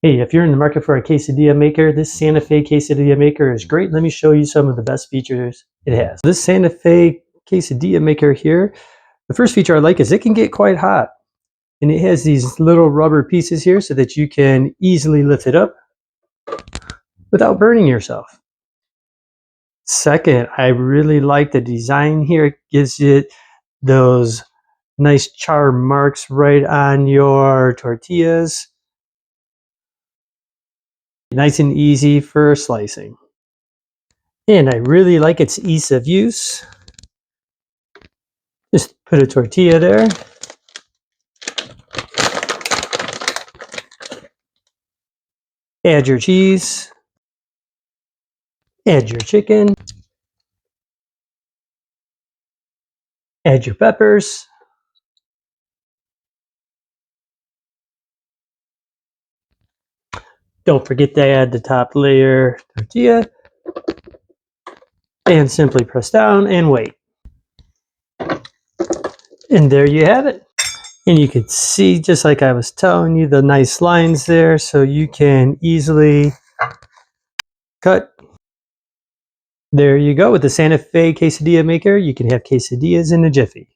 Hey, if you're in the market for a quesadilla maker, this Santa Fe quesadilla maker is great. Let me show you some of the best features it has. This Santa Fe quesadilla maker here, the first feature I like is it can get quite hot. And it has these little rubber pieces here so that you can easily lift it up without burning yourself. Second, I really like the design here. It gives it those nice char marks right on your tortillas. Nice and easy for slicing. And I really like its ease of use. Just put a tortilla there. Add your cheese. Add your chicken. Add your peppers. Don't forget to add the top layer tortilla. And simply press down and wait. And there you have it. And you can see, just like I was telling you, the nice lines there, so you can easily cut. There you go. With the Santa Fe quesadilla maker, you can have quesadillas in a jiffy.